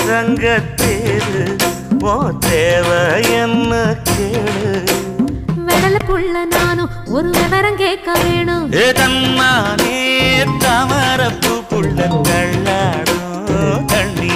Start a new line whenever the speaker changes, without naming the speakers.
தங்கத்தேரு ஓ தேவை என்ன கேளு
வெடல புள்ள நானும் ஒரு விவரம் கேட்க வேணும்
தன்னானே தாமரப்பு புள்ள தள்ளாடும் தண்ணி